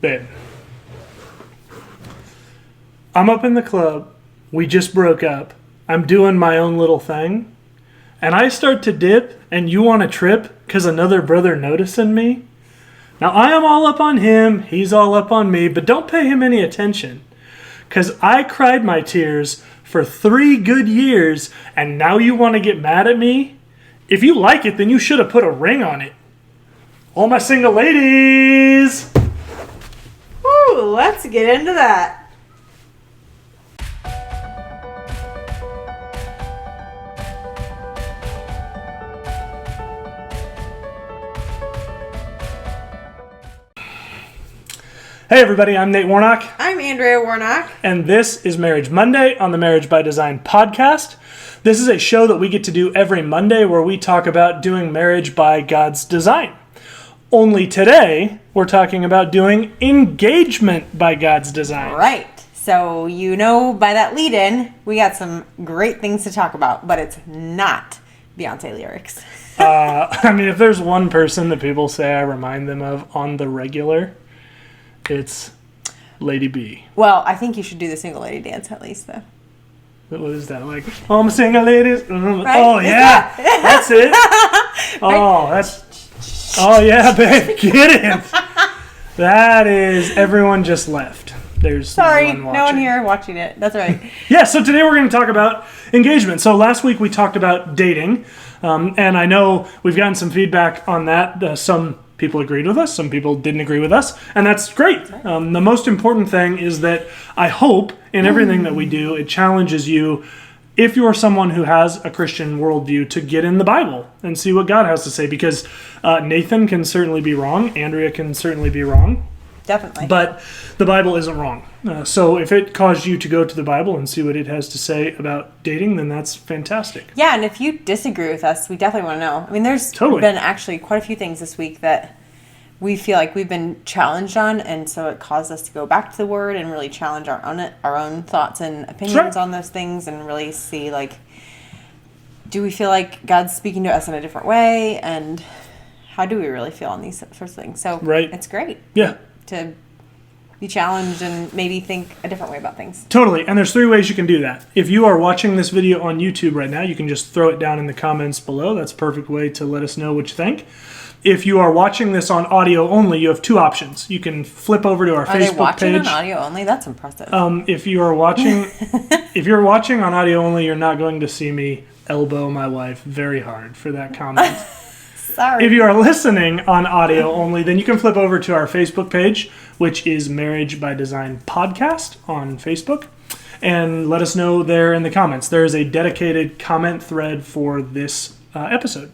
Babe, I'm up in the club. We just broke up. I'm doing my own little thing. And I start to dip and you want to trip because another brother noticing me. Now I am all up on him. He's all up on me. But don't pay him any attention. Because I cried my tears for 3 good years. And now you want to get mad at me? If you like it, then you should have put a ring on it. All my single ladies. Woo, let's get into that. Hey everybody, I'm Nate Warnock. I'm Andrea Warnock. And this is Marriage Monday on the Marriage by Design podcast. This is a show that we get to do every Monday where we talk about doing marriage by God's design. Only today, we're talking about doing engagement by God's design. Right. So you know by that lead-in, we got some great things to talk about, but it's not Beyonce lyrics. I mean, if there's one person that people say I remind them of on the regular, it's Lady B. Well, I think you should do the single lady dance at least, though. What is that like? Oh, I'm a single lady. Right? Oh yeah, that's it. Oh, that's. Oh yeah, babe, get it. That is. Everyone just left. There's Sorry, no one here watching it. That's right. Yeah. So today we're going to talk about engagement. So last week we talked about dating, and I know we've gotten some feedback on that. Some people agreed with us, some people didn't agree with us, and that's great. The most important thing is that I hope in everything that we do, it challenges you, if you're someone who has a Christian worldview, to get in the Bible and see what God has to say, because Nathan can certainly be wrong, Andrea can certainly be wrong. Definitely. But the Bible isn't wrong. So if it caused you to go to the Bible and see what it has to say about dating, then that's fantastic. Yeah, and if you disagree with us, we definitely want to know. I mean, there's been actually quite a few things this week that we feel like we've been challenged on, and so it caused us to go back to the Word and really challenge our own thoughts and opinions on those things, and really see, like, do we feel like God's speaking to us in a different way, and how do we really feel on these sorts of things? So it's great. Yeah. To be challenged and maybe think a different way about things. Totally. And there's 3 ways you can do that. If you are watching this video on YouTube right now, you can just throw it down in the comments below. That's a perfect way to let us know what you think. If you are watching this on audio only, you have 2 options. You can flip over to our Facebook page. Are they watching on audio only? That's impressive. If you are watching, if you're watching on audio only, you're not going to see me elbow my wife very hard for that comment. Sorry. If you are listening on audio only, then you can flip over to our Facebook page, which is Marriage by Design Podcast on Facebook, and let us know there in the comments. There is a dedicated comment thread for this episode.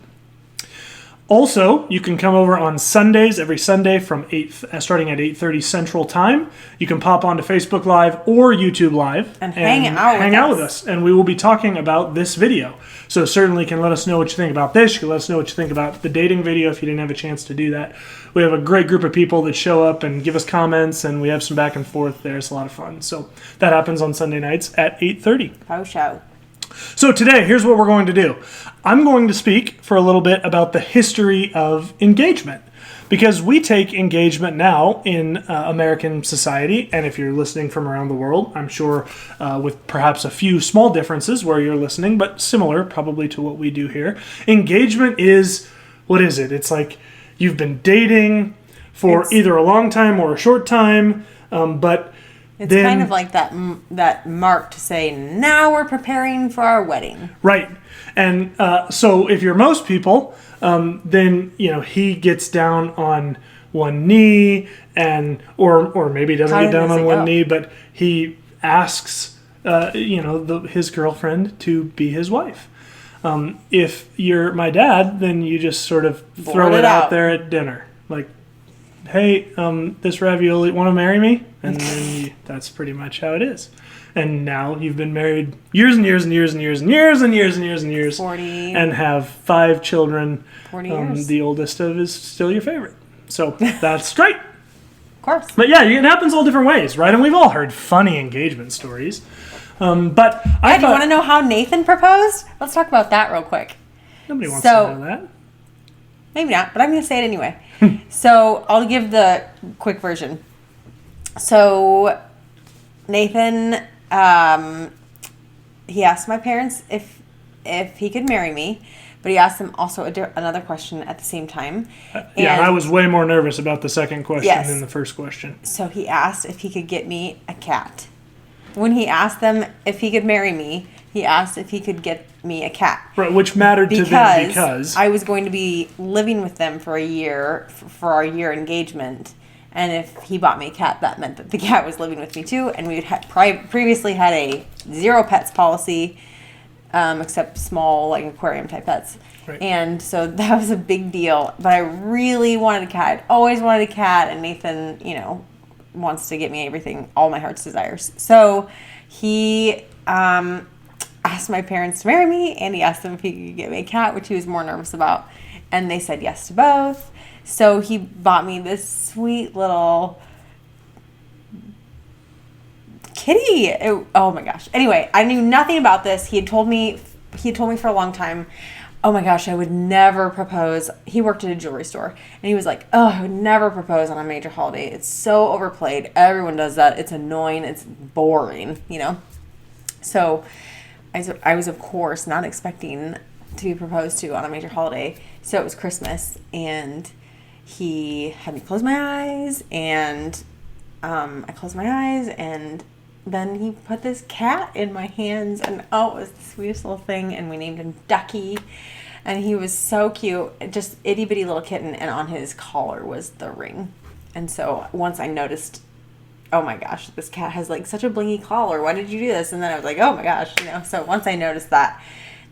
Also, you can come over on Sundays, every Sunday from starting at 8:30 Central Time. You can pop onto Facebook Live or YouTube Live and hang out with us. And we will be talking about this video. So certainly can let us know what you think about this. You can let us know what you think about the dating video if you didn't have a chance to do that. We have a great group of people that show up and give us comments, and we have some back and forth there. It's a lot of fun. So that happens on Sunday nights at 8:30. Oh, show. So today, here's what we're going to do. I'm going to speak for a little bit about the history of engagement, because we take engagement now in American society, and if you're listening from around the world, I'm sure with perhaps a few small differences where you're listening, but similar probably to what we do here. Engagement is, what is it? It's like you've been dating for either a long time or a short time, but it's kind of like that mark to say, now we're preparing for our wedding. Right. And so if you're most people, then, he gets down on one knee or maybe he doesn't get down on one knee, but he asks, his girlfriend to be his wife. If you're my dad, then you just sort of throw it out there at dinner. Like, hey, this ravioli, want to marry me? And then that's pretty much how it is. And now you've been married years and years and years and years and years and years and years and years. 40. And have 5 children. 40 years. The oldest of is still your favorite. So that's great. Of course. But yeah, it happens all different ways, right? And we've all heard funny engagement stories. But do you want to know how Nathan proposed? Let's talk about that real quick. Nobody wants to know that. Maybe not, but I'm going to say it anyway. So I'll give the quick version. So Nathan, he asked my parents if he could marry me, but he asked them also another question at the same time. And I was way more nervous about the second question than the first question. So he asked if he could get me a cat. When he asked them if he could marry me, he asked if he could get me a cat. Right, which mattered to them because I was going to be living with them for a year, for our year engagement. And if he bought me a cat, that meant that the cat was living with me too. And we had previously had a 0 pets policy, except small, like aquarium type pets. Right. And so that was a big deal. But I really wanted a cat. I'd always wanted a cat. And Nathan, wants to get me everything, all my heart's desires. So he asked my parents to marry me, and he asked them if he could get me a cat, which he was more nervous about. And they said yes to both. So he bought me this sweet little kitty. Oh my gosh. Anyway, I knew nothing about this. He had told me for a long time, oh my gosh, I would never propose. He worked at a jewelry store, and he was like, oh, I would never propose on a major holiday. It's so overplayed. Everyone does that. It's annoying. It's boring, So I was, of course, not expecting to be proposed to on a major holiday. So it was Christmas, and he had me close my eyes, and I closed my eyes, and then he put this cat in my hands, and it was the sweetest little thing, and we named him Ducky, and he was so cute, just itty bitty little kitten, and on his collar was the ring. And so once I noticed, oh my gosh, this cat has like such a blingy collar, why did you do this? And then I was like, oh my gosh, so once I noticed that,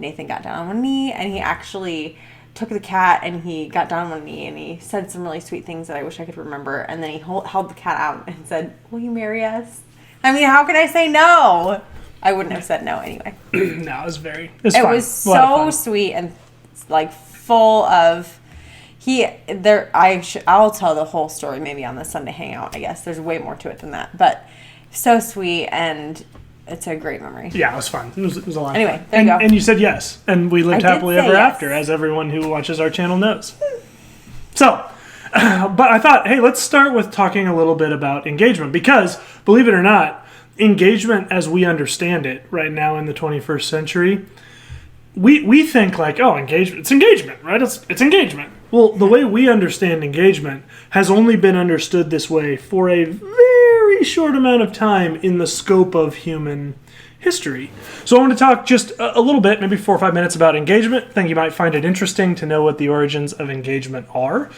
Nathan got down on one knee, and he actually took the cat, and he got down on one knee, and he said some really sweet things that I wish I could remember, and then he held the cat out and said, will you marry us? I mean, how can I say no? I wouldn't have said no anyway. No, it was fun. It was so sweet and like full of I'll tell the whole story maybe on the Sunday hangout, I guess. There's way more to it than that, but so sweet, and it's a great memory. Yeah, it was fun. It was a lot of fun. There you go. And you said yes, and we lived happily ever after, as everyone who watches our channel knows. So, but I thought, hey, let's start with talking a little bit about engagement, because, believe it or not, engagement as we understand it right now in the 21st century, we think like, oh, engagement, it's engagement, right? It's engagement. Well, the way we understand engagement has only been understood this way for a very short amount of time in the scope of human history. So I want to talk just a little bit, maybe 4 or 5 minutes, about engagement. I think you might find it interesting to know what the origins of engagement are.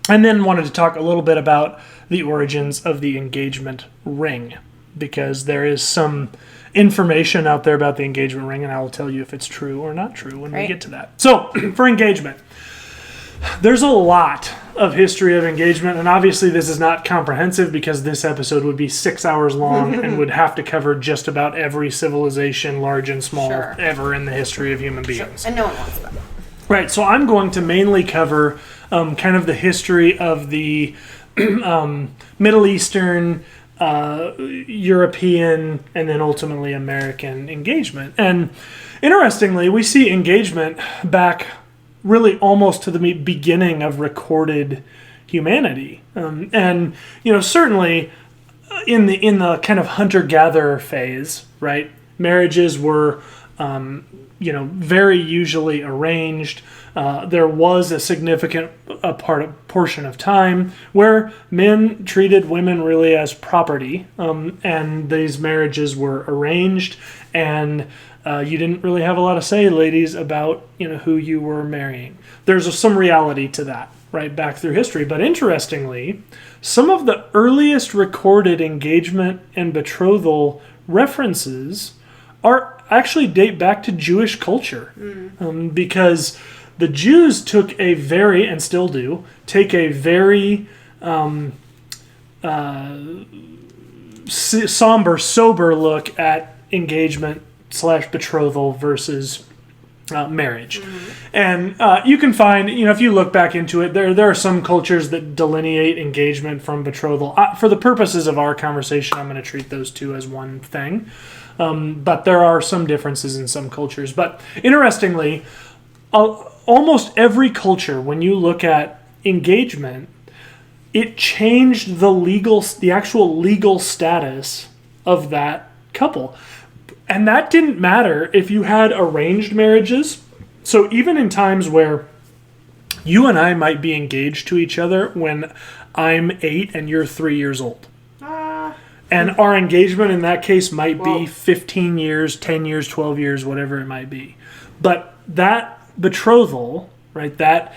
And then wanted to talk a little bit about the origins of the engagement ring, because there is some information out there about the engagement ring, and I will tell you if it's true or not true when we get to that. So, for engagement, there's a lot of history of engagement, and obviously this is not comprehensive because this episode would be 6 hours long and would have to cover just about every civilization, large and small, ever in the history of human beings. And no one wants that. Right, so I'm going to mainly cover kind of the history of the Middle Eastern, European, and then ultimately American engagement. And interestingly, we see engagement back really almost to the beginning of recorded humanity. And, certainly in the kind of hunter-gatherer phase, right, marriages were very usually arranged. There was a significant portion of time where men treated women really as property, and these marriages were arranged, and you didn't really have a lot of say, ladies, about who you were marrying. There's some reality to that, right, back through history. But interestingly, some of the earliest recorded engagement and betrothal references actually date back to Jewish culture, because the Jews took a very, and still do, take a very somber, sober look at engagement / betrothal versus marriage. And you can find, if you look back into it, there are some cultures that delineate engagement from betrothal. For the purposes of our conversation, I'm going to treat those two as one thing. But there are some differences in some cultures. But interestingly, almost every culture, when you look at engagement, it changed the actual legal status of that couple. And that didn't matter if you had arranged marriages. So even in times where you and I might be engaged to each other when I'm 8 and you're 3 years old. And our engagement in that case might be 15 years, 10 years, 12 years, whatever it might be. But that betrothal, right, that,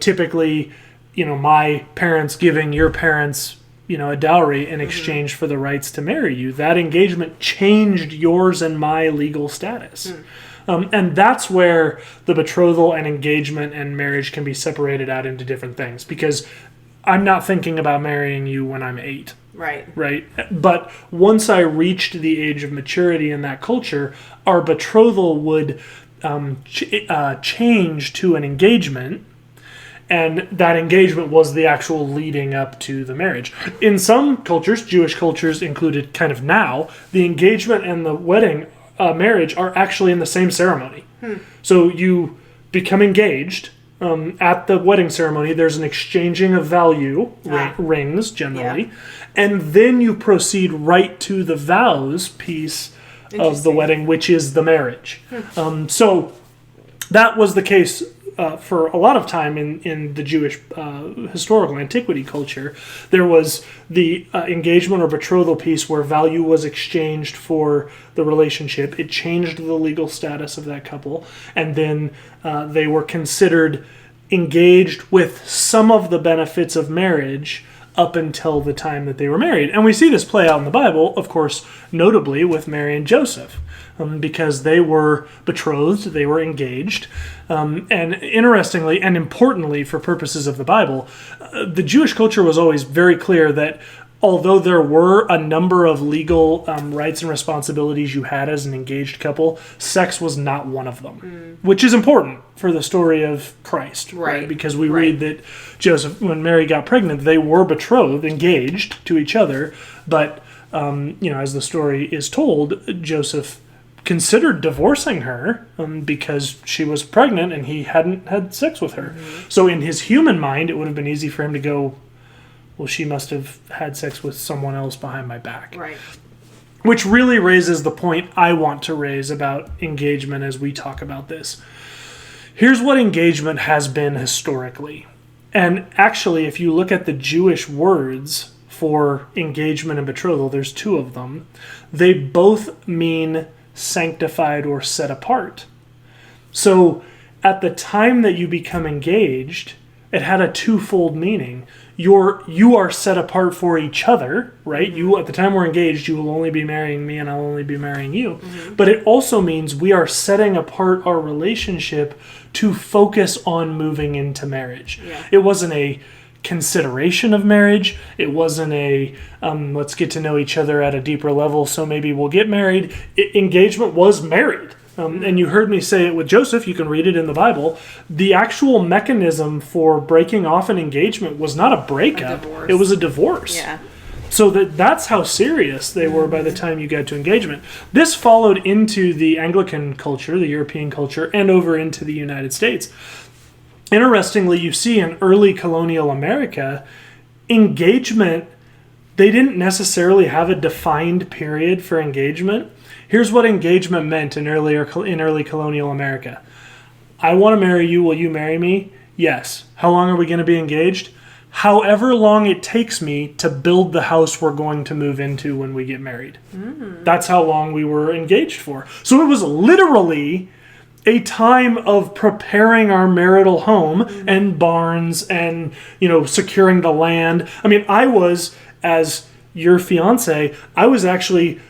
typically, my parents giving your parents, a dowry in exchange for the rights to marry you, that engagement changed yours and my legal status. And that's where the betrothal and engagement and marriage can be separated out into different things. Because I'm not thinking about marrying you when I'm 8. Right. But once I reached the age of maturity in that culture, our betrothal would change to an engagement. And that engagement was the actual leading up to the marriage. In some cultures, Jewish cultures included kind of now, the engagement and the wedding marriage are actually in the same ceremony. So you become engaged. At the wedding ceremony, there's an exchanging of value, rings generally, and then you proceed right to the vows piece of the wedding, which is the marriage. So that was the case for a lot of time in the Jewish historical antiquity culture. There was the engagement or betrothal piece where value was exchanged for the relationship. It changed the legal status of that couple, and then they were considered engaged with some of the benefits of marriage up until the time that they were married. And we see this play out in the Bible, of course, notably with Mary and Joseph. Because they were betrothed, they were engaged. And interestingly and importantly for purposes of the Bible, the Jewish culture was always very clear that although there were a number of legal rights and responsibilities you had as an engaged couple, sex was not one of them, which is important for the story of Christ, right? Because we read that Joseph, when Mary got pregnant, they were betrothed, engaged to each other, but as the story is told, Joseph considered divorcing her because she was pregnant and he hadn't had sex with her. So in his human mind, it would have been easy for him to go, well, she must have had sex with someone else behind my back. Right. Which really raises the point I want to raise about engagement as we talk about this. Here's what engagement has been historically. And actually, if you look at the Jewish words for engagement and betrothal, there's 2 of them. They both mean sanctified or set apart. So at the time that you become engaged, it had a twofold meaning. You are set apart for each other, right? You, at the time we're engaged, you will only be marrying me and I'll only be marrying you. But it also means we are setting apart our relationship to focus on moving into marriage. It wasn't a consideration of marriage. It wasn't a let's get to know each other at a deeper level, so maybe we'll get married. Engagement was married. And you heard me say it with Joseph. You can read it in the Bible. The actual mechanism for breaking off an engagement was not a breakup. It was a divorce. So that's how serious they were by the time you got to engagement. This followed into the Anglican culture, the European culture, and over into the United States. Interestingly, you see in early colonial America, engagement, they didn't necessarily have a defined period for engagement. Here's what engagement meant in early colonial America. I want to marry you. Will you marry me? Yes. How long are we going to be engaged? However long it takes me to build the house we're going to move into when we get married. That's how long we were engaged for. So it was literally a time of preparing our marital home and barns and, securing the land. I mean, I was, as your fiance, I was actually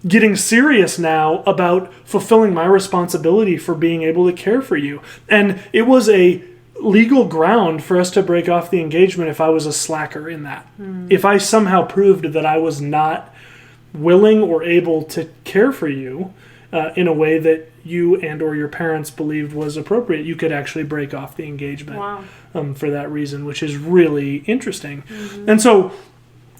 getting serious now about fulfilling my responsibility for being able to care for you. And it was a legal ground for us to break off the engagement if I was a slacker in that. If I somehow proved that I was not willing or able to care for you in a way that you and or your parents believed was appropriate, you could actually break off the engagement for that reason, which is really interesting. And so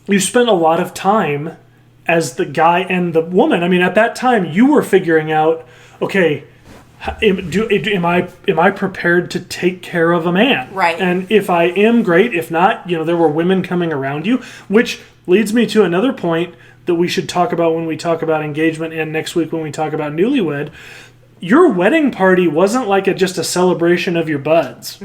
you spent a lot of time as the guy and the woman. I mean, at that time, you were figuring out, okay, am I prepared to take care of a man? Right. And if I am, great. If not, there were women coming around you, which leads me to another point that we should talk about when we talk about engagement, and next week when we talk about newlywed. Your wedding party wasn't like just a celebration of your buds.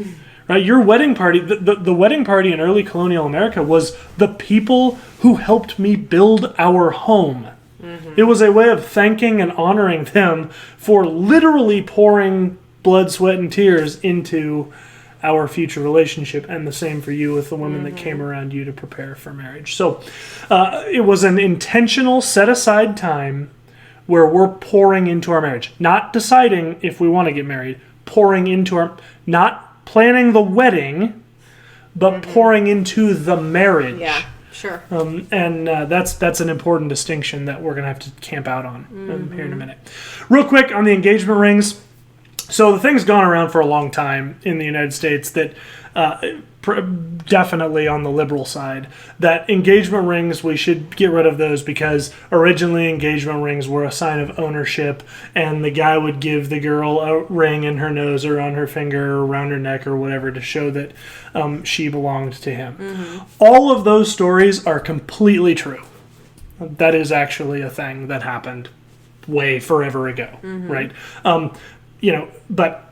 Right? Your wedding party, the wedding party in early colonial America was the people who helped me build our home. It was a way of thanking and honoring them for literally pouring blood, sweat, and tears into our future relationship, and the same for you with the women that came around you to prepare for marriage. So it was an intentional, set-aside time where we're pouring into our marriage. Not deciding if we want to get married, pouring into not planning the wedding, but pouring into the marriage. Yeah. Sure. And that's an important distinction that we're going to have to camp out on here in a minute. Real quick on the engagement rings. So the thing's gone around for a long time in the United States that definitely on the liberal side, that engagement rings, we should get rid of those because originally engagement rings were a sign of ownership, and the guy would give the girl a ring in her nose or on her finger or around her neck or whatever to show that she belonged to him. All of those stories are completely true. That is actually a thing that happened way forever ago, right? But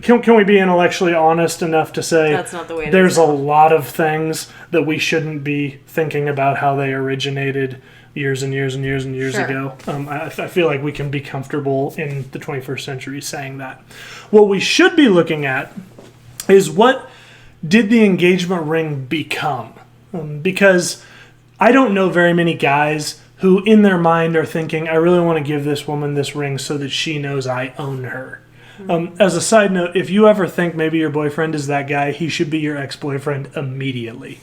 can we be intellectually honest enough to say that's not the way there's a lot of things that we shouldn't be thinking about how they originated years and years and years and years ago? I feel like we can be comfortable in the 21st century saying that. What we should be looking at is what did the engagement ring become? Because I don't know very many guys who in their mind are thinking, I really want to give this woman this ring so that she knows I own her. As a side note, if you ever think maybe your boyfriend is that guy, he should be your ex-boyfriend immediately.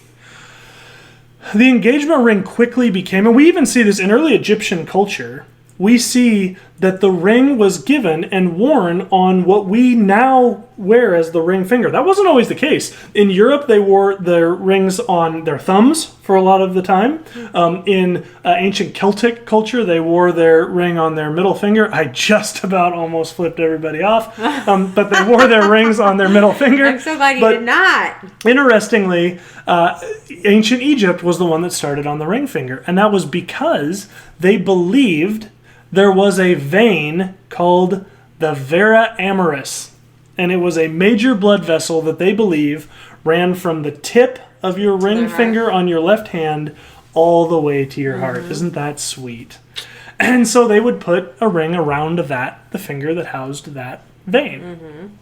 The engagement ring quickly became, and we even see this in early Egyptian culture, we see that the ring was given and worn on what we now wear as the ring finger. That wasn't always the case. In Europe, they wore their rings on their thumbs for a lot of the time. In ancient Celtic culture, they wore their ring on their middle finger. I just about almost flipped everybody off. But they wore their rings on their middle finger. I'm so glad you did not. Interestingly, ancient Egypt was the one that started on the ring finger. And that was because they believed there was a vein called the vera amoris, and it was a major blood vessel that they believe ran from the tip of your ring finger on your left hand all the way to your heart. Isn't that sweet? And so they would put a ring around the finger that housed that vein.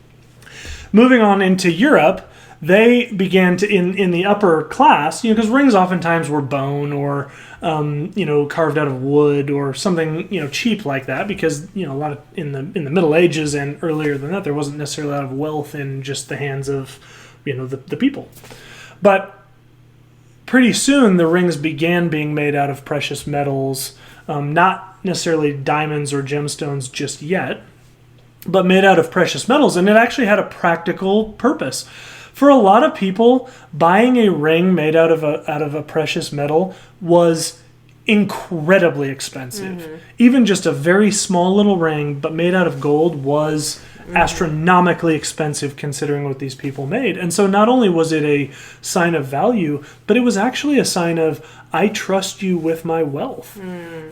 Moving on into Europe, they began to, in the upper class, because rings oftentimes were bone or, carved out of wood or something, cheap like that, because, a lot of, in the Middle Ages and earlier than that, there wasn't necessarily a lot of wealth in just the hands of, the people. But pretty soon the rings began being made out of precious metals, not necessarily diamonds or gemstones just yet, but made out of precious metals, and it actually had a practical purpose. For a lot of people, buying a ring made out of a precious metal was incredibly expensive. Even just a very small little ring, but made out of gold, was astronomically expensive considering what these people made. And so not only was it a sign of value, but it was actually a sign of, I trust you with my wealth.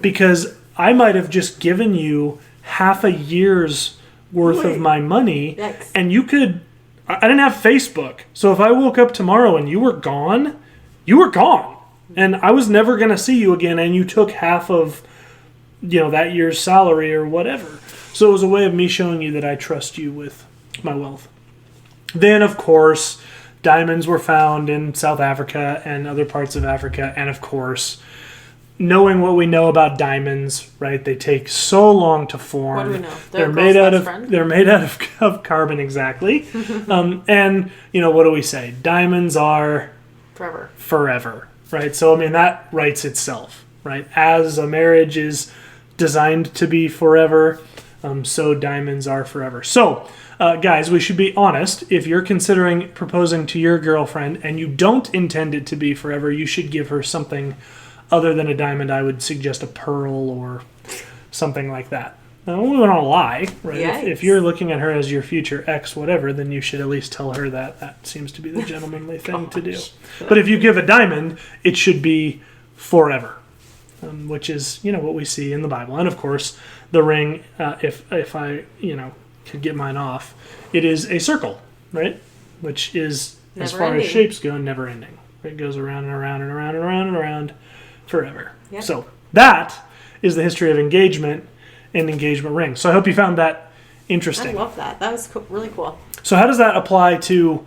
Because I might have just given you half a year's worth of my money, and you could... I didn't have Facebook, so if I woke up tomorrow and you were gone, you were gone. And I was never going to see you again, and you took half of, that year's salary or whatever. So it was a way of me showing you that I trust you with my wealth. Then, of course, diamonds were found in South Africa and other parts of Africa, and of course, knowing what we know about diamonds, right? They take so long to form. What do we know? They're made out of carbon, exactly. And what do we say? Diamonds are forever, right? So that writes itself, right? As a marriage is designed to be forever, so diamonds are forever. So, guys, we should be honest. If you're considering proposing to your girlfriend and you don't intend it to be forever, you should give her something other than a diamond. I would suggest a pearl or something like that. we don't want to lie, right? If you're looking at her as your future ex, whatever, then you should at least tell her that. That seems to be the gentlemanly thing to do. But if you give a diamond, it should be forever, which is, what we see in the Bible. And of course, the ring, if I, could get mine off, it is a circle, right? Which is, never as far ending. As shapes go, never ending. It goes around and around and around and around and around forever. Yep. So that is the history of engagement and engagement rings. So I hope you found that interesting. I love that. That was really cool. So how does that apply to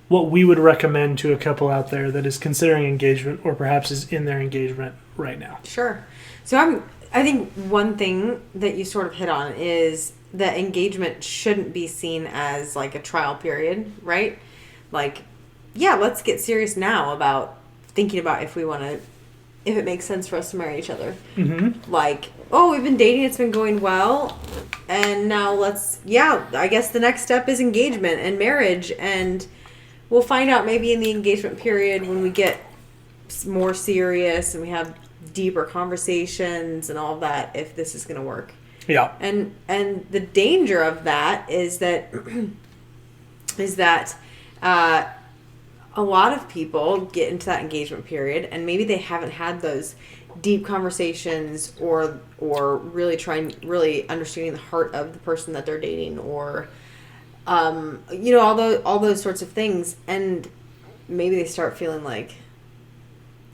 what we would recommend to a couple out there that is considering engagement or perhaps is in their engagement right now? Sure. So I think one thing that you sort of hit on is that engagement shouldn't be seen as like a trial period, right? Like, yeah, let's get serious now about thinking about if it makes sense for us to marry each other. Mm-hmm. Like, we've been dating, it's been going well, and now I guess the next step is engagement and marriage, and we'll find out maybe in the engagement period when we get more serious and we have deeper conversations and all of that, if this is going to work. Yeah. And the danger of that is that a lot of people get into that engagement period and maybe they haven't had those deep conversations or really understanding the heart of the person that they're dating, or all those sorts of things, and maybe they start feeling like,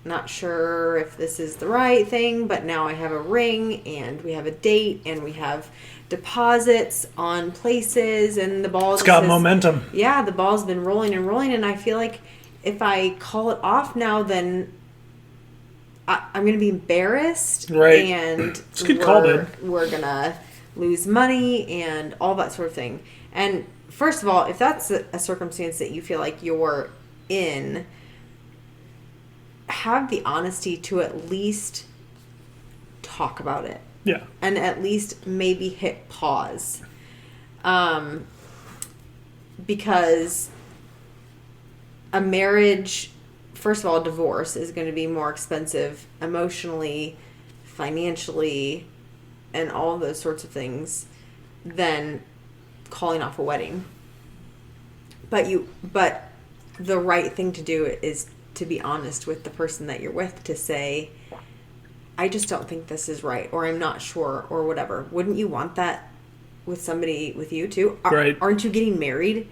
not sure if this is the right thing, but now I have a ring and we have a date and we have deposits on places and the ball's got momentum. Yeah, the ball's been rolling and rolling, and I feel like if I call it off now, then I'm going to be embarrassed. Right. And it's a good call, dude. We're going to lose money and all that sort of thing. And first of all, if that's a circumstance that you feel like you're in, have the honesty to at least talk about it. Yeah. And at least maybe hit pause. Because a marriage, first of all, divorce is going to be more expensive emotionally, financially, and all those sorts of things than calling off a wedding. But the right thing to do is to be honest with the person that you're with, to say, I just don't think this is right, or I'm not sure, or whatever. Wouldn't you want that with somebody with you too? Right. Aren't you getting married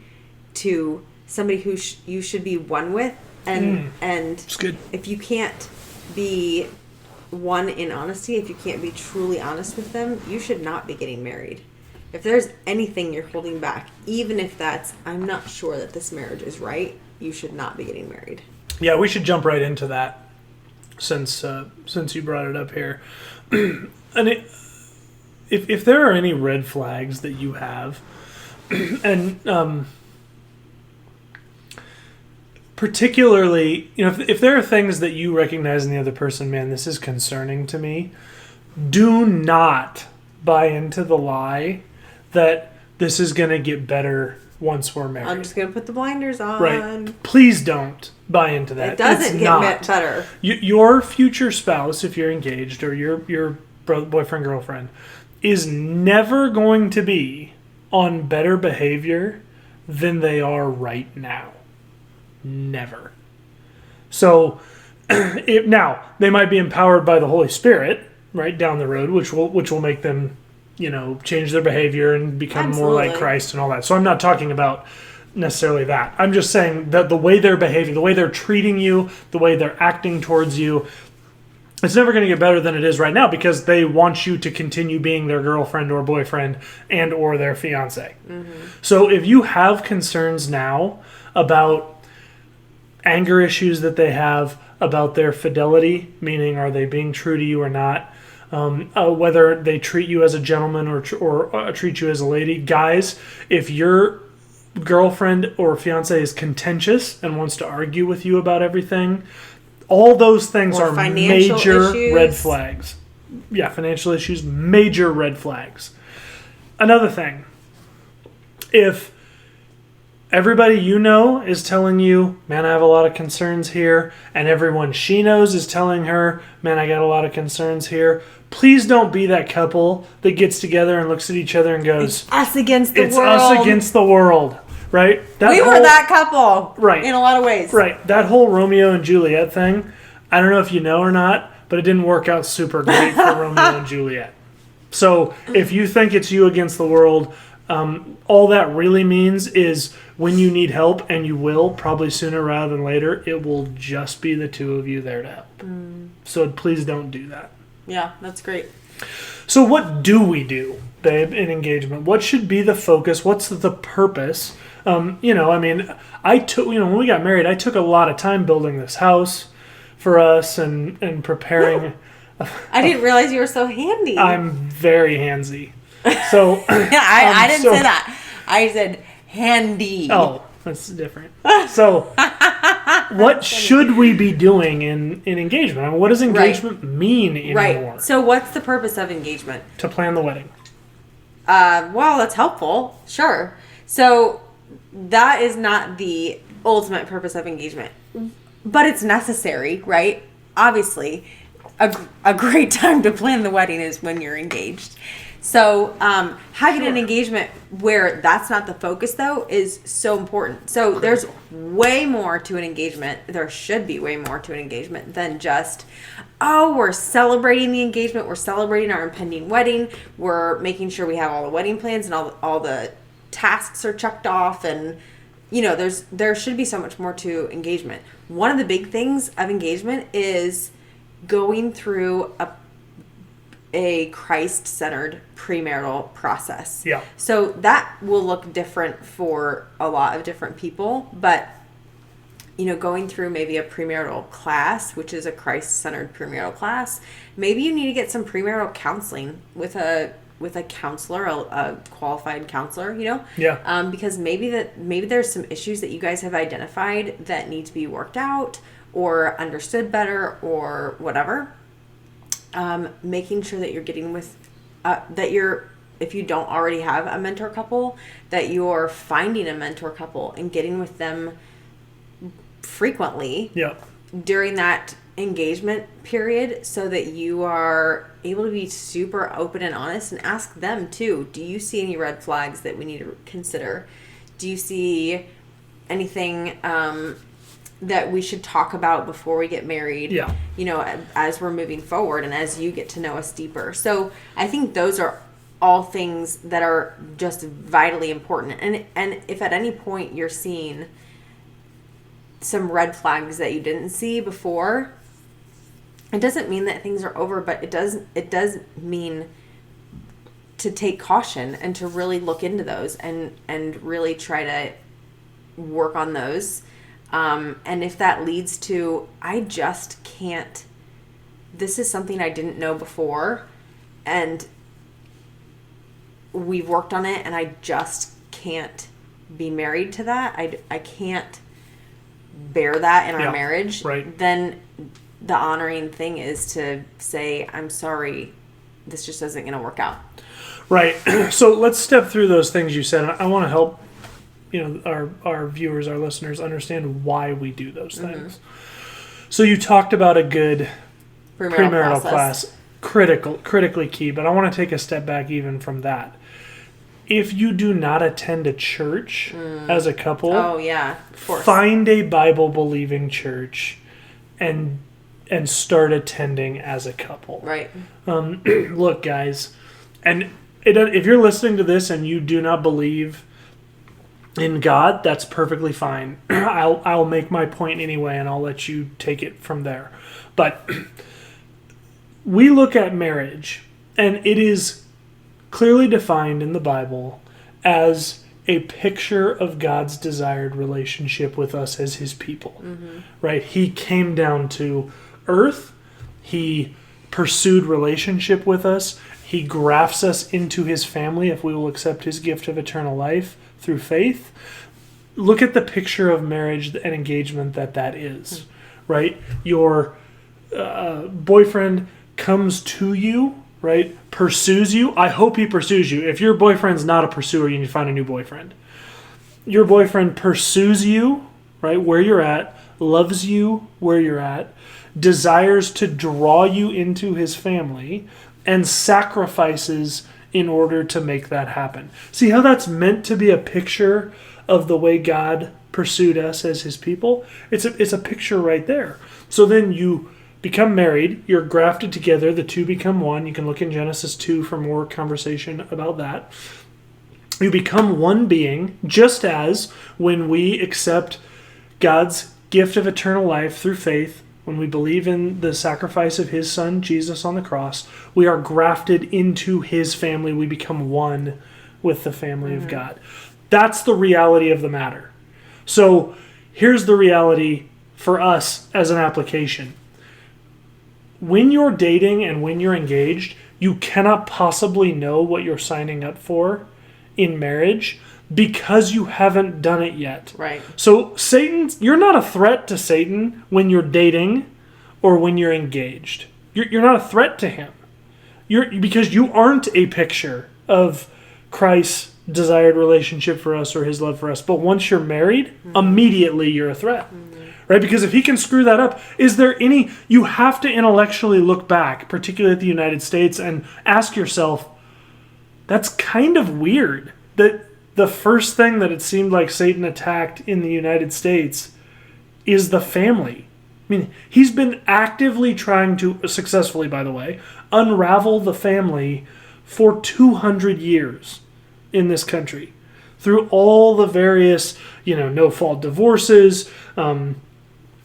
to somebody who you should be one with? And it's good. If you can't be one in honesty, if you can't be truly honest with them, you should not be getting married. If there's anything you're holding back, even if that's, I'm not sure that this marriage is right, you should not be getting married. Yeah, we should jump right into that since you brought it up here. And if there are any red flags that you have, and particularly, if there are things that you recognize in the other person, man, this is concerning to me, do not buy into the lie that this is going to get better once we're married. I'm just going to put the blinders on. Right. Please don't buy into that. It doesn't get better. Your future spouse, if you're engaged, or your boyfriend, girlfriend, is never going to be on better behavior than they are right now. Never. So, now, they might be empowered by the Holy Spirit, right, down the road, which will make them, change their behavior and become more like Christ and all that. So I'm not talking about necessarily that. I'm just saying that the way they're behaving, the way they're treating you, the way they're acting towards you, it's never going to get better than it is right now, because they want you to continue being their girlfriend or boyfriend and or their fiance. Mm-hmm. So if you have concerns now about anger issues that they have, about their fidelity, meaning are they being true to you or not, whether they treat you as a gentleman or treat you as a lady. Guys, if your girlfriend or fiance is contentious and wants to argue with you about everything, all those things are major red flags. Yeah, financial issues, major red flags. Another thing, if everybody you know is telling you, man, I have a lot of concerns here, and everyone she knows is telling her, man, I got a lot of concerns here. Please don't be that couple that gets together and looks at each other and goes, it's us against the world. It's us against the world, right? We were that couple, right? In a lot of ways, right? That whole Romeo and Juliet thing, I don't know if you know or not, but it didn't work out super great for Romeo and Juliet. So if you think it's you against the world, all that really means is when you need help, and you will, probably sooner rather than later, it will just be the two of you there to help. So please don't do that. Yeah, that's great. So what do we do, babe, in engagement? What should be the focus? What's the purpose? When we got married, I took a lot of time building this house for us and preparing. I didn't realize you were so handy. I'm very handsy. So yeah, I didn't say that. I said handy. Oh, that's different. So what should we be doing in engagement? I mean, what does engagement mean anymore? Right. So what's the purpose of engagement? To plan the wedding. Well, that's helpful. Sure. So that is not the ultimate purpose of engagement, but it's necessary, right? Obviously, a great time to plan the wedding is when you're engaged. So having an engagement where that's not the focus, though, is so important. So there's way more to an engagement. There should be way more to an engagement than just, we're celebrating the engagement. We're celebrating our impending wedding. We're making sure we have all the wedding plans and all the tasks are checked off. And, there should be so much more to engagement. One of the big things of engagement is going through a Christ-centered premarital process. Yeah. So that will look different for a lot of different people, but going through maybe a premarital class, which is a Christ-centered premarital class, maybe you need to get some premarital counseling with a counselor, a qualified counselor, Yeah. Because maybe there's some issues that you guys have identified that need to be worked out or understood better or whatever. Making sure that you're getting with, if you don't already have a mentor couple, that you're finding a mentor couple and getting with them frequently during that engagement period so that you are able to be super open and honest and ask them too, do you see any red flags that we need to consider? Do you see anything that we should talk about before we get married, as we're moving forward and as you get to know us deeper. So I think those are all things that are just vitally important. And if at any point you're seeing some red flags that you didn't see before, it doesn't mean that things are over, but it does mean to take caution and to really look into those and really try to work on those. And if that leads to, I just can't, this is something I didn't know before, and we've worked on it, and I just can't be married to that. I can't bear that in our marriage. Right. Then the honoring thing is to say, I'm sorry, this just isn't going to work out. Right. So let's step through those things you said. I want to help our viewers, our listeners, understand why we do those things. So you talked about a good premarital class, critically key, but I want to take a step back even from that. If you do not attend a church as a couple, of course, find a Bible-believing church and start attending as a couple. Right. Look, guys, and if you're listening to this and you do not believe in God, that's perfectly fine. I'll make my point anyway, and I'll let you take it from there. But we look at marriage, and it is clearly defined in the Bible as a picture of God's desired relationship with us as his people. Right? He came down to earth. He pursued relationship with us. He grafts us into his family if we will accept his gift of eternal life through faith. Look at the picture of marriage and engagement that is, right? Your boyfriend comes to you, right? Pursues you. I hope he pursues you. If your boyfriend's not a pursuer, you need to find a new boyfriend. your boyfriend pursues you, right, where you're at, loves you where you're at, desires to draw you into his family, and sacrifices in order to make that happen. See how that's meant to be a picture of the way God pursued us as his people? It's a picture right there. So then you become married, you're grafted together, the two become one. You can look in Genesis 2 for more conversation about that. You become one being, just as when we accept God's gift of eternal life through faith, when we believe in the sacrifice of his son, Jesus, on the cross, we are grafted into his family. We become one with the family of God. That's the reality of the matter. So here's the reality for us as an application. When you're dating and when you're engaged, you cannot possibly know what you're signing up for in marriage because you haven't done it yet. Right. So you're not a threat to Satan when you're dating or when you're engaged. You're not a threat to him. Because you aren't a picture of Christ's desired relationship for us or his love for us. But once you're married, immediately you're a threat. Right? Because if he can screw that up, you have to intellectually look back, particularly at the United States, and ask yourself, that's kind of weird that the first thing that it seemed like Satan attacked in the United States is the family. I mean, he's been actively trying to, successfully by the way, unravel the family for 200 years in this country. Through all the various, no-fault divorces, trying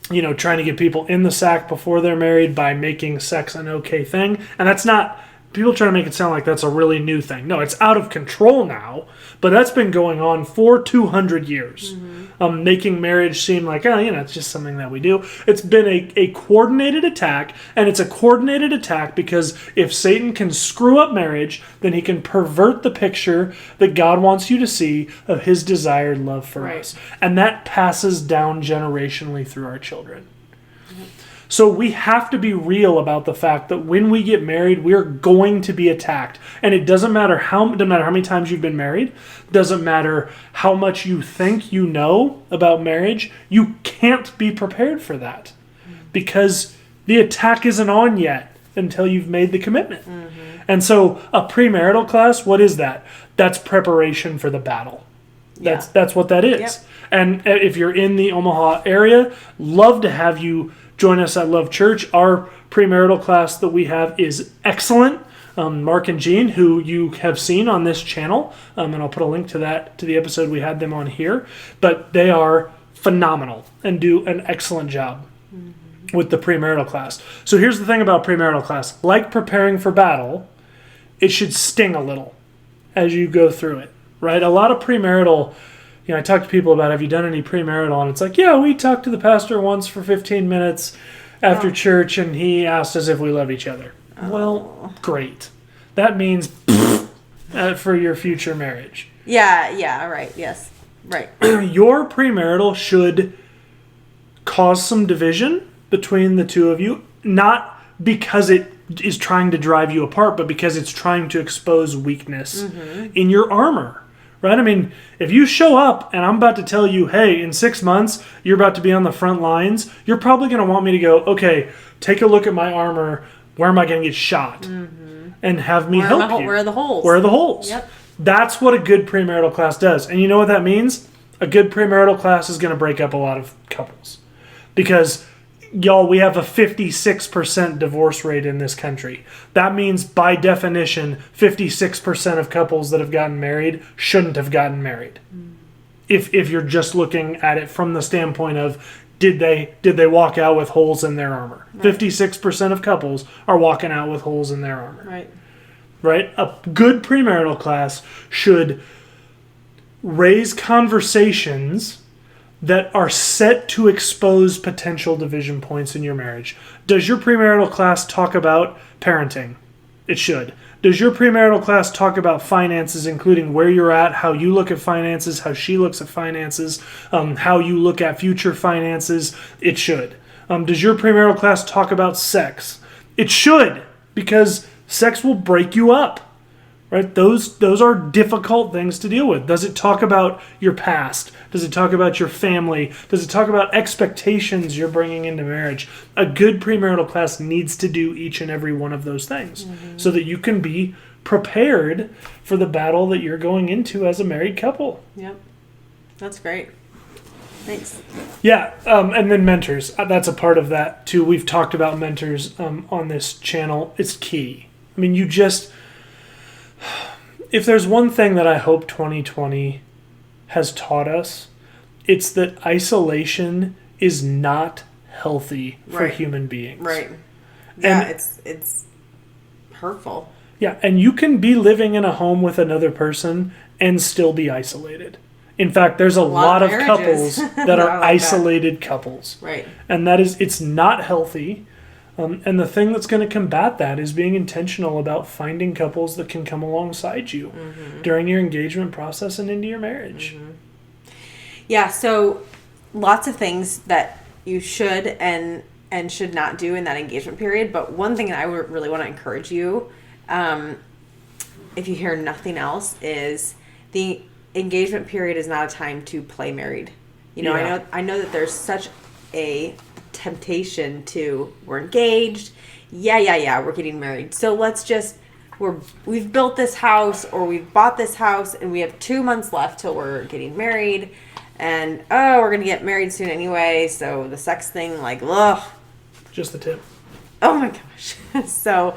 to get people in the sack before they're married by making sex an okay thing. And that's not... People try to make it sound like that's a really new thing. No, it's out of control now, but that's been going on for 200 years. Making marriage seem like, it's just something that we do. It's been a coordinated attack, and it's a coordinated attack because if Satan can screw up marriage, then he can pervert the picture that God wants you to see of his desired love for us. And that passes down generationally through our children. So we have to be real about the fact that when we get married, we're going to be attacked. And it doesn't matter how many times you've been married. Doesn't matter how much you think you know about marriage. You can't be prepared for that. Because the attack isn't on yet until you've made the commitment. And so a premarital class, what is that? That's preparation for the battle. That's what that is. Yep. And if you're in the Omaha area, love to have you join us at Love Church. Our premarital class that we have is excellent. Mark and Jean, who you have seen on this channel, and I'll put a link to the episode we had them on here, but they are phenomenal and do an excellent job with the premarital class. So here's the thing about premarital class. Like preparing for battle, it should sting a little as you go through it, right? A lot of premarital... I talk to people about, have you done any premarital? And it's like, yeah, we talked to the pastor once for 15 minutes after church, and he asked us if we love each other. Well, great. That means for your future marriage. Yeah, right, yes, right. Your premarital should cause some division between the two of you, not because it is trying to drive you apart, but because it's trying to expose weakness in your armor. Right? I mean, if you show up and I'm about to tell you, hey, in 6 months, you're about to be on the front lines, you're probably going to want me to go, okay, take a look at my armor. Where am I going to get shot? And have me help you. Where are the holes? Where are the holes? Yep. That's what a good premarital class does. And you know what that means? A good premarital class is going to break up a lot of couples. Because... y'all, we have a 56% divorce rate in this country. That means, by definition, 56% of couples that have gotten married shouldn't have gotten married. If you're just looking at it from the standpoint of, did they walk out with holes in their armor? Right. 56% of couples are walking out with holes in their armor. Right? A good premarital class should raise conversations that are set to expose potential division points in your marriage. Does your premarital class talk about parenting? It should. Does your premarital class talk about finances, including where you're at, how you look at finances, how she looks at finances, how you look at future finances? It should. Does your premarital class talk about sex? It should, because sex will break you up. right? Those are difficult things to deal with. Does it talk about your past? Does it talk about your family? Does it talk about expectations you're bringing into marriage? A good premarital class needs to do each and every one of those things so that you can be prepared for the battle that you're going into as a married couple. Yep. That's great. Thanks. Yeah, and then mentors. That's a part of that, too. We've talked about mentors on this channel. It's key. I mean, if there's one thing that I hope 2020 has taught us, it's that isolation is not healthy for human beings. Right. Yeah, and it's hurtful. Yeah, and you can be living in a home with another person and still be isolated. In fact, there's a lot of couples that are isolated couples. Right. And it's not healthy. And the thing that's going to combat that is being intentional about finding couples that can come alongside you during your engagement process and into your marriage. Yeah, so lots of things that you should and should not do in that engagement period. But one thing that I would really want to encourage you, if you hear nothing else, is the engagement period is not a time to play married. I know that there's such a temptation to, we're engaged, we're getting married, so we've built this house or we've bought this house and we have 2 months left till we're getting married, and we're gonna get married soon anyway, so the sex thing, ugh, just the tip. Oh my gosh. So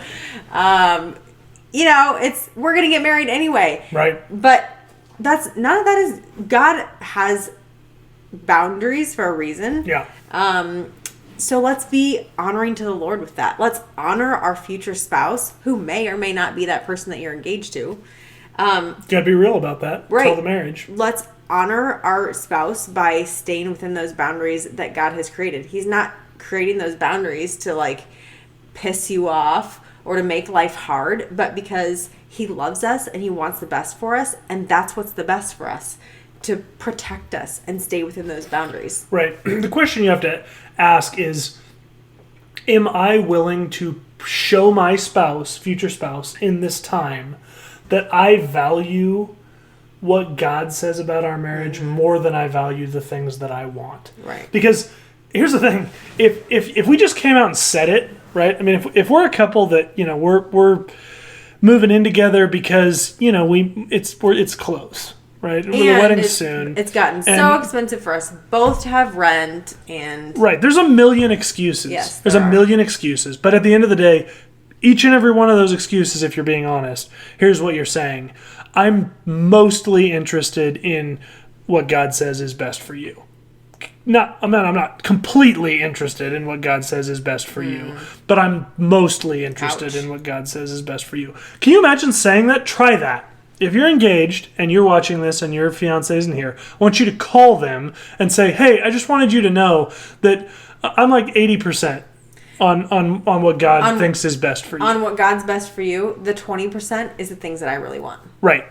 we're gonna get married anyway, right? But none of that is, God has boundaries for a reason. Yeah. So let's be honoring to the Lord with that. Let's honor our future spouse, who may or may not be that person that you're engaged to. Gotta be real about that. Right. Till the marriage. Let's honor our spouse by staying within those boundaries that God has created. He's not creating those boundaries to piss you off or to make life hard, but because He loves us and He wants the best for us, and that's what's the best for us, to protect us and stay within those boundaries. Right. The question you have to ask is, am I willing to show my spouse, future spouse, in this time that I value what God says about our marriage more than I value the things that I want? Right. Because here's the thing. If we just came out and said it, right? I mean, if we're a couple that, we're moving in together because, it's close. Right, the wedding's soon. It's gotten so expensive for us both to have rent and... Right, there's a million excuses. Yes, there's a million excuses. But at the end of the day, each and every one of those excuses, if you're being honest, here's what you're saying. I'm mostly interested in what God says is best for you. I'm not completely interested in what God says is best for you, but I'm mostly interested in what God says is best for you. Can you imagine saying that? Try that. If you're engaged and you're watching this and your fiancé isn't here, I want you to call them and say, hey, I just wanted you to know that I'm 80% on what God thinks is best for you. On what God's best for you, the 20% is the things that I really want. Right.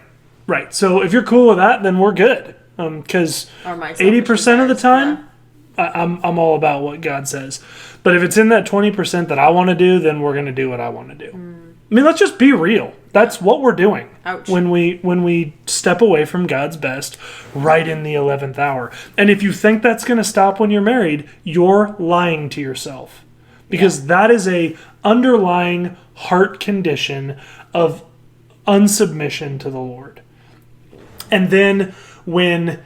So if you're cool with that, then we're good. Because 80% of the time, I'm all about what God says. But if it's in that 20% that I want to do, then we're going to do what I want to do. I mean, let's just be real. That's what we're doing. Ouch. when we step away from God's best right in the 11th hour. And if you think that's going to stop when you're married, you're lying to yourself. Because that is a underlying heart condition of unsubmission to the Lord. And then when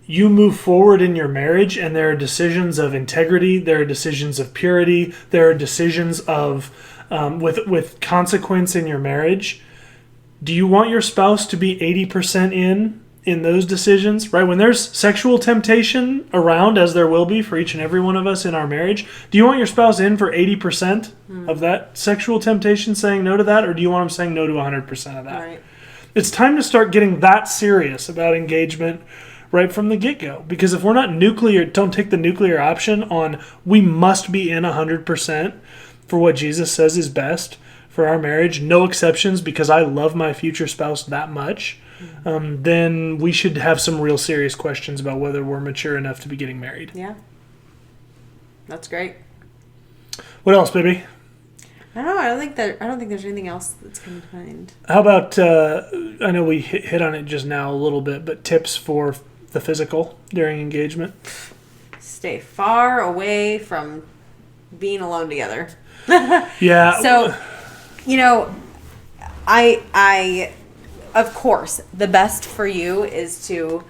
you move forward in your marriage and there are decisions of integrity, there are decisions of purity, there are decisions of with consequence in your marriage, do you want your spouse to be 80% in those decisions? Right? When there's sexual temptation around, as there will be for each and every one of us in our marriage, do you want your spouse in for 80% of that sexual temptation, saying no to that, or do you want them saying no to 100% of that? Right. It's time to start getting that serious about engagement right from the get-go. Because if we're not don't take the nuclear option on we must be in 100% for what Jesus says is best for our marriage, no exceptions because I love my future spouse that much, then we should have some real serious questions about whether we're mature enough to be getting married. Yeah. That's great. What else, baby? I don't know. I don't think there's anything else that's coming to mind. How about, I know we hit on it just now a little bit, but tips for the physical during engagement? Stay far away from being alone together. Yeah. So, I of course, the best for you is to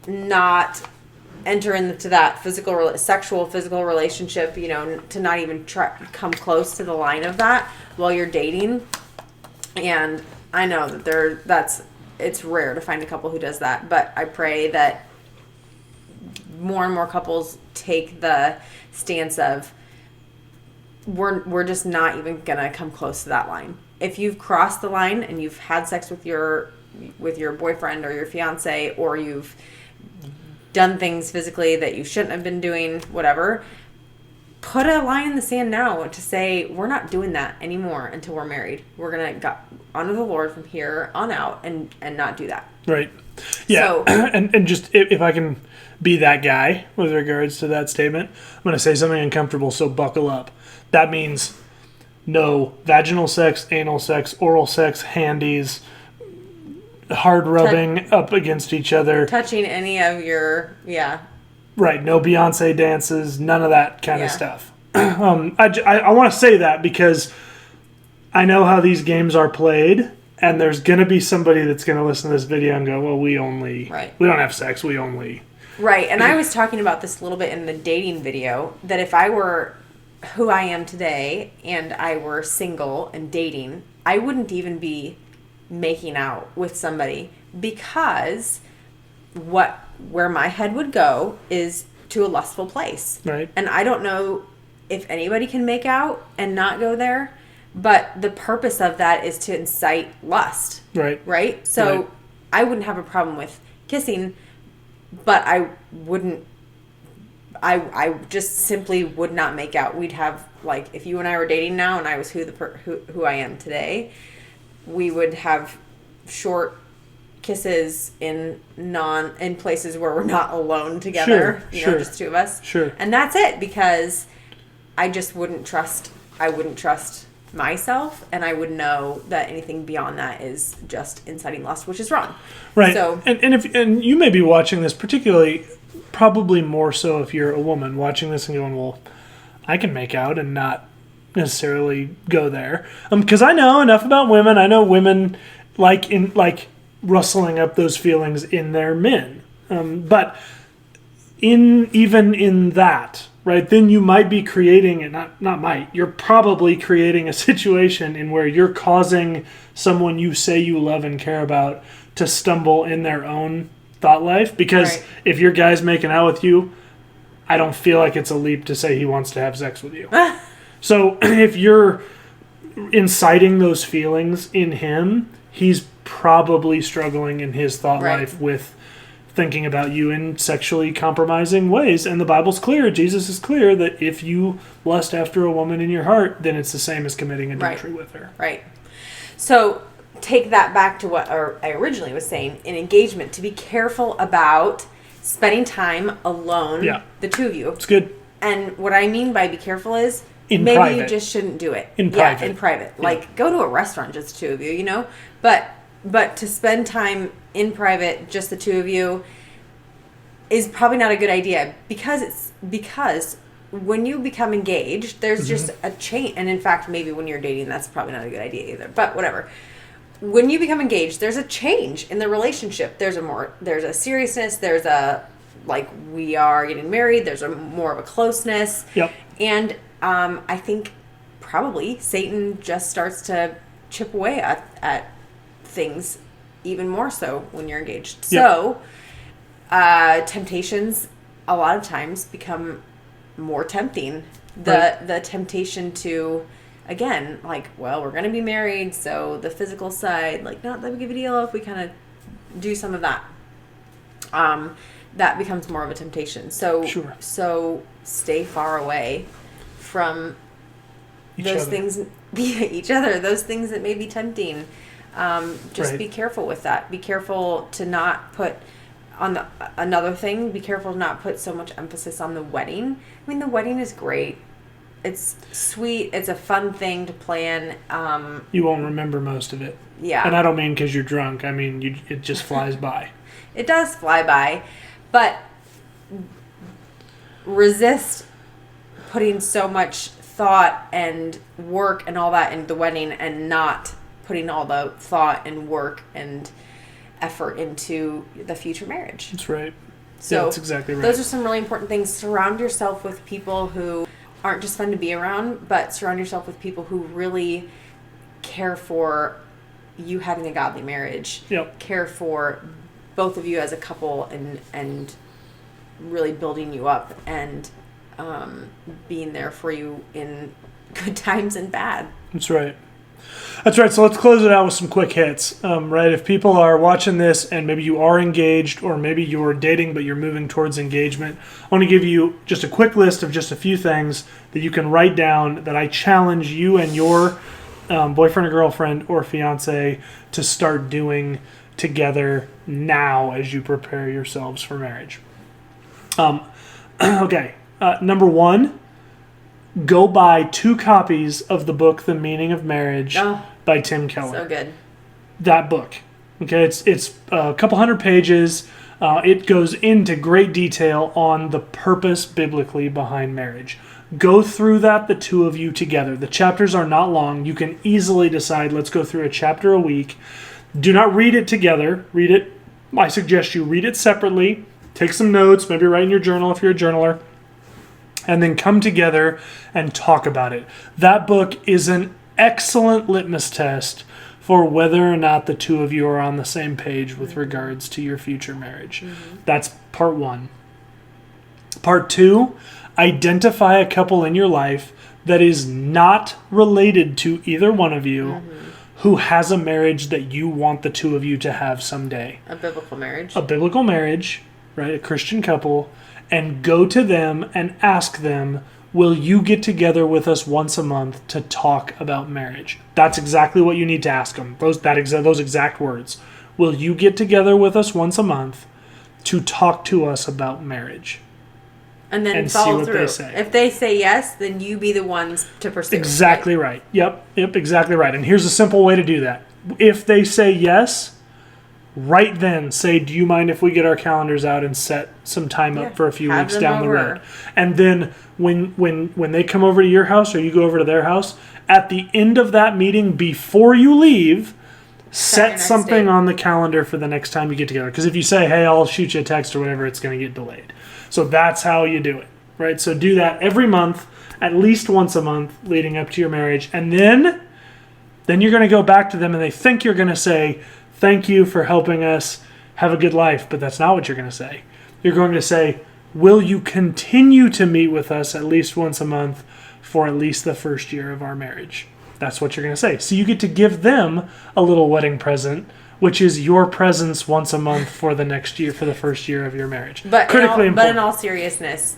not enter into that sexual physical relationship, to not even come close to the line of that while you're dating. And I know that it's rare to find a couple who does that, but I pray that more and more couples take the stance of we're just not even gonna come close to that line. If you've crossed the line and you've had sex with your boyfriend or your fiance, or you've done things physically that you shouldn't have been doing, whatever, put a line in the sand now to say we're not doing that anymore until we're married. We're gonna honor the Lord from here on out and not do that. Right. Yeah. So, and just if I can be that guy with regards to that statement, I'm going to say something uncomfortable, so buckle up. That means no vaginal sex, anal sex, oral sex, handies, hard rubbing up against each other. Touching any of your, Right, no Beyonce dances, none of that kind of stuff. I want to say that because I know how these games are played, and there's going to be somebody that's going to listen to this video and go, well, we don't have sex, we only... Right, and I was talking about this a little bit in the dating video, that if I were who I am today and I were single and dating, I wouldn't even be making out with somebody, because where my head would go is to a lustful place. Right. And I don't know if anybody can make out and not go there, but the purpose of that is to incite lust. Right. Right? So right. I wouldn't have a problem with kissing, but I just simply would not make out. We'd have, like, if you and I were dating now and I was who I am today, we would have short kisses in places where we're not alone together, sure. Just two of us. Sure. And that's it, because I just wouldn't trust myself, and I would know that anything beyond that is just inciting lust, which is wrong. Right. So, and you may be watching this, particularly, probably more so if you're a woman watching this and going, well, I can make out and not necessarily go there. Because I know enough about women. I know women like rustling up those feelings in their men. But even in that, right, then you might be creating, and you're probably creating a situation in where you're causing someone you say you love and care about to stumble in their own thought life. Because if your guy's making out with you, I don't feel like it's a leap to say he wants to have sex with you. So if you're inciting those feelings in him, he's probably struggling in his thought life with thinking about you in sexually compromising ways. And the Bible's clear, Jesus is clear, that if you lust after a woman in your heart, then it's the same as committing adultery with her. Right. So take that back to what I originally was saying in engagement, to be careful about spending time alone, the two of you. It's good. And what I mean by be careful is in maybe private. You just shouldn't do it. In private. Yeah, in private. Yeah. Like, go to a restaurant, just the two of you, But to spend time in private, just the two of you, is probably not a good idea, because when you become engaged, there's just a change. And in fact, maybe when you're dating, that's probably not a good idea either. But whatever. When you become engaged, there's a change in the relationship. There's a seriousness. There's a, like, we are getting married. There's more of a closeness. Yep. And I think probably Satan just starts to chip away at things even more so when you're engaged. Yep. So temptations a lot of times become more tempting. The temptation to, again, like, well, we're going to be married, so the physical side, like, not that big of a deal if we kind of do some of that. That becomes more of a temptation. So stay far away from those things, each other, those things that may be tempting. Just be careful with that. Be careful to not put another thing. Be careful to not put so much emphasis on the wedding. I mean, the wedding is great. it's sweet. It's a fun thing to plan. You won't remember most of it. Yeah. And I don't mean because you're drunk. I mean, it just flies by. It does fly by. But resist putting so much thought and work and all that into the wedding and not putting all the thought and work and effort into the future marriage. That's right. So that's exactly right. Those are some really important things. Surround yourself with people who aren't just fun to be around, but surround yourself with people who really care for you having a godly marriage. Yep. Care for both of you as a couple and really building you up and being there for you in good times and bad. That's right. That's right. So let's close it out with some quick hits. Right? If people are watching this and maybe you are engaged or maybe you're dating but you're moving towards engagement, I want to give you just a quick list of just a few things that you can write down that I challenge you and your boyfriend or girlfriend or fiance to start doing together now as you prepare yourselves for marriage. Okay. Number one, go buy 2 copies of the book, The Meaning of Marriage by Tim Keller. So good. That book. Okay, it's a couple hundred pages. It goes into great detail on the purpose biblically behind marriage. Go through that, the two of you together. The chapters are not long. You can easily decide, let's go through a chapter a week. Do not read it together. Read it. I suggest you read it separately. Take some notes, maybe write in your journal if you're a journaler. And then come together and talk about it. That book is an excellent litmus test for whether or not the two of you are on the same page with regards to your future marriage. Mm-hmm. That's part 1. Part 2, identify a couple in your life that is not related to either one of you who has a marriage that you want the two of you to have someday. A biblical marriage. A biblical marriage, right? A Christian couple. And go to them and ask them, will you get together with us once a month to talk about marriage? That's exactly what you need to ask them. Those exact words. Will you get together with us once a month to talk to us about marriage? And then follow through. They say. If they say yes, then you be the ones to pursue. Exactly right. Yep, exactly right. And here's a simple way to do that. If they say yes, right then say, do you mind if we get our calendars out and set some time up for a few weeks down the road? And then when they come over to your house or you go over to their house, at the end of that meeting, before you leave, set something on the calendar for the next time you get together. Because if you say, hey, I'll shoot you a text or whatever, it's going to get delayed. So that's how you do it, right? So do that every month, at least once a month leading up to your marriage. And then you're going to go back to them and they think you're going to say, thank you for helping us have a good life. But that's not what you're going to say. You're going to say, will you continue to meet with us at least once a month for at least the first year of our marriage? That's what you're going to say. So you get to give them a little wedding present, which is your presence once a month for the next year, for the first year of your marriage. But in all seriousness,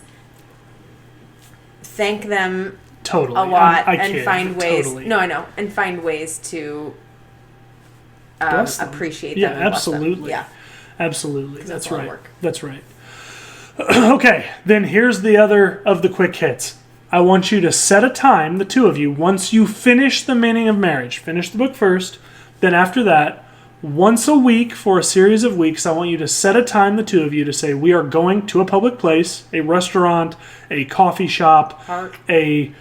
thank them a lot and find ways. Totally. No, I know, and find ways to appreciate them. Yeah, and absolutely. Them. Yeah, absolutely. That's right. That's right. Okay, then here's the other of the quick hits. I want you to set a time, the two of you, once you finish The Meaning of Marriage. Finish the book first. Then after that, once a week for a series of weeks, I want you to set a time, the two of you, to say, we are going to a public place, a restaurant, a coffee shop, a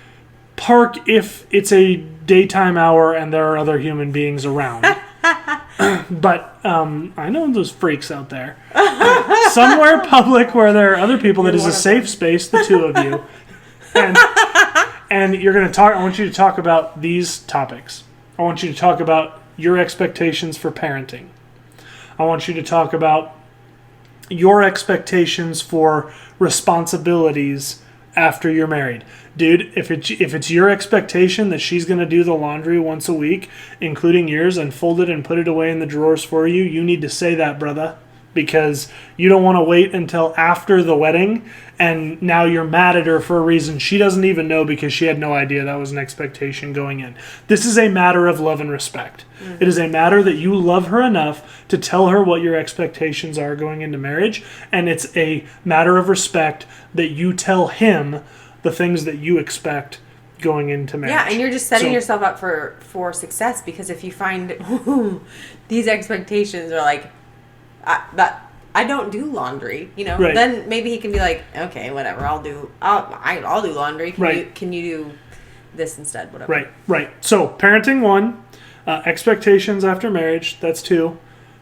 park if it's a daytime hour and there are other human beings around. But I know those freaks out there. Somewhere public where there are other people that is a safe space, the two of you. And you're going to talk. I want you to talk about these topics. I want you to talk about your expectations for parenting. I want you to talk about your expectations for responsibilities after you're married. Dude, if it's your expectation that she's going to do the laundry once a week, including yours, and fold it and put it away in the drawers for you, you need to say that, brother. Because you don't want to wait until after the wedding and now you're mad at her for a reason she doesn't even know because she had no idea that was an expectation going in. This is a matter of love and respect. Mm-hmm. It is a matter that you love her enough to tell her what your expectations are going into marriage, and it's a matter of respect that you tell him the things that you expect going into marriage. Yeah, and you're just setting yourself up for success, because if you find these expectations are like, I don't do laundry, right. Then maybe he can be like, okay, whatever, I'll do laundry. Can you do this instead? Whatever. Right. So parenting 1, expectations after marriage, that's 2,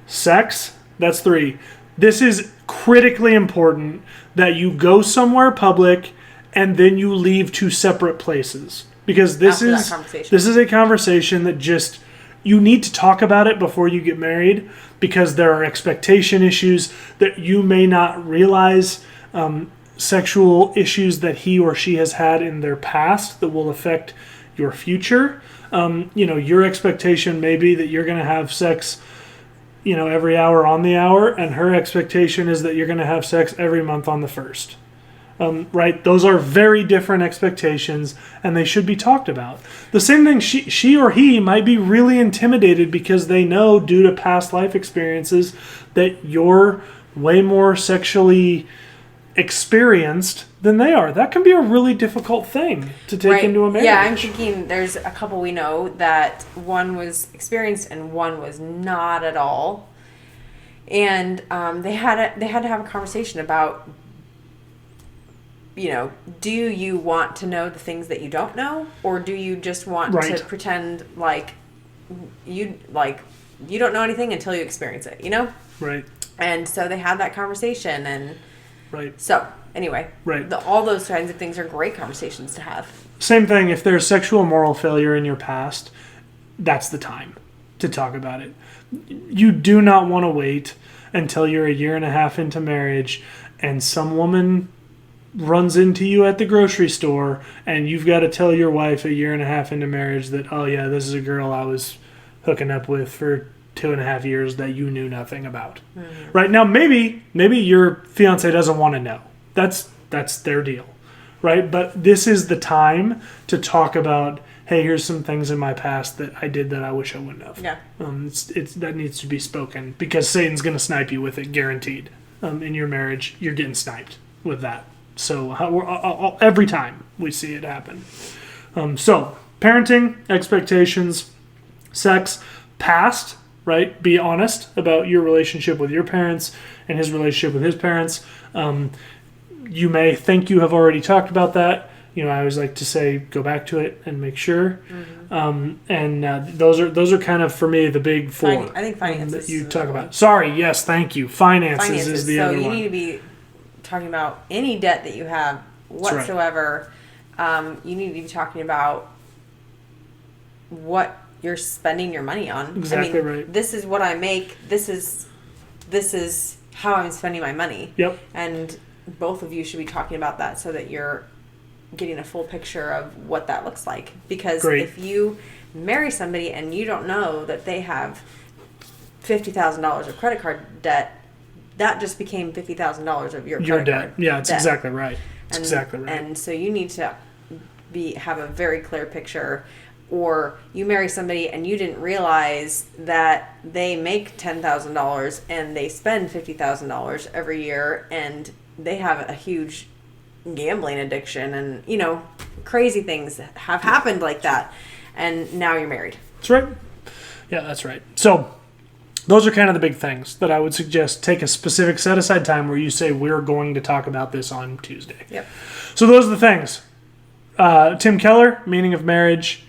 sex, that's 3. This is critically important that you go somewhere public and then you leave to separate places, because this is a conversation that just, you need to talk about it before you get married, because there are expectation issues that you may not realize, sexual issues that he or she has had in their past that will affect your future. Your expectation may be that you're going to have sex, every hour on the hour, and her expectation is that you're going to have sex every month on the 1st. Right? Those are very different expectations, and they should be talked about. The same thing, she or he might be really intimidated because they know, due to past life experiences, that you're way more sexually experienced than they are. That can be a really difficult thing to take into a marriage. Yeah, I'm thinking there's a couple we know that one was experienced and one was not at all. And they had to have a conversation about, do you want to know the things that you don't know, or do you just want to pretend like you don't know anything until you experience it, Right. And so they had that conversation, and right. So anyway, right. All those kinds of things are great conversations to have. Same thing. If there's sexual moral failure in your past, that's the time to talk about it. You do not want to wait until you're a year and a half into marriage and some woman runs into you at the grocery store and you've got to tell your wife a year and a half into marriage that, oh yeah, this is a girl I was hooking up with for 2.5 years that you knew nothing about. Mm-hmm. Right now, maybe your fiance doesn't want to know. That's their deal, right? But this is the time to talk about, hey, here's some things in my past that I did that I wish I wouldn't have. Yeah. It's that needs to be spoken, because Satan's going to snipe you with it, guaranteed. In your marriage, you're getting sniped with that. So every time we see it happen. So parenting, expectations, sex, past, right? Be honest about your relationship with your parents and his relationship with his parents. You may think you have already talked about that. I always like to say, go back to it and make sure. Mm-hmm. Those are kind of, for me, the big 4. I think finances that you talk about. Sorry, yes, thank you. Finances is the other one. So you need to be talking about any debt that you have whatsoever. Right. You need to be talking about what you're spending your money on. Exactly right. This is what I make. This is how I'm spending my money. Yep. And both of you should be talking about that so that you're getting a full picture of what that looks like. Because if you marry somebody and you don't know that they have $50,000 of credit card debt, that just became $50,000 of your credit debt. Card Yeah, it's debt. Exactly right. It's exactly right. And so you need to have a very clear picture. Or you marry somebody and you didn't realize that they make $10,000 and they spend $50,000 every year, and they have a huge gambling addiction, and crazy things have happened like that, and now you're married. That's right. Yeah, that's right. So those are kind of the big things that I would suggest. Take a specific set aside time where you say, we're going to talk about this on Tuesday. Yep. So those are the things. Tim Keller, Meaning of Marriage.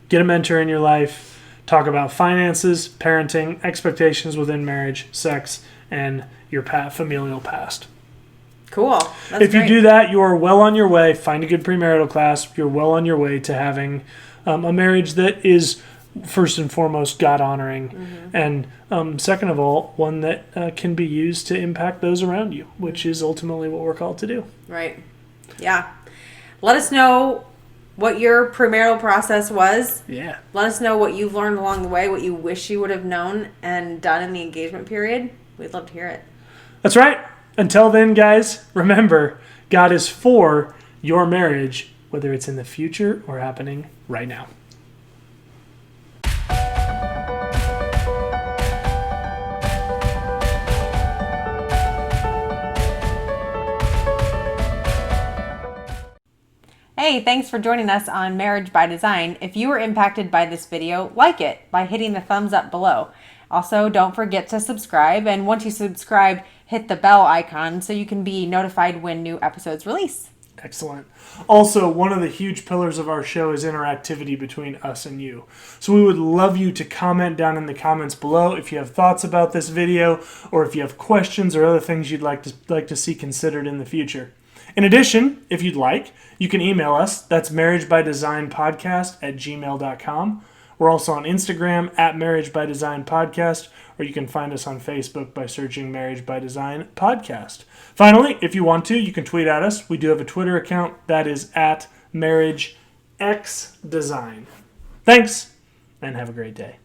Get a mentor in your life. Talk about finances, parenting, expectations within marriage, sex, and your familial past. Cool. That's if you do that, you are well on your way. Find a good premarital class. You're well on your way to having a marriage that is, first and foremost, God-honoring. Mm-hmm. And second of all, one that can be used to impact those around you, which is ultimately what we're called to do. Right. Yeah. Let us know what your premarital process was. Yeah. Let us know what you've learned along the way, what you wish you would have known and done in the engagement period. We'd love to hear it. That's right. Until then, guys, remember, God is for your marriage, whether it's in the future or happening right now. Hey, thanks for joining us on Marriage by Design. If you were impacted by this video, like it by hitting the thumbs up below. Also, don't forget to subscribe, and once you subscribe, hit the bell icon so you can be notified when new episodes release. Excellent. Also, one of the huge pillars of our show is interactivity between us and you. So we would love you to comment down in the comments below if you have thoughts about this video, or if you have questions or other things you'd like to see considered in the future. In addition, if you'd like, you can email us. That's marriagebydesignpodcast@gmail.com. We're also on Instagram @marriagebydesignpodcast, or you can find us on Facebook by searching Marriage by Design Podcast. Finally, if you want to, you can tweet at us. We do have a Twitter account that is @MarriageXDesign. Thanks, and have a great day.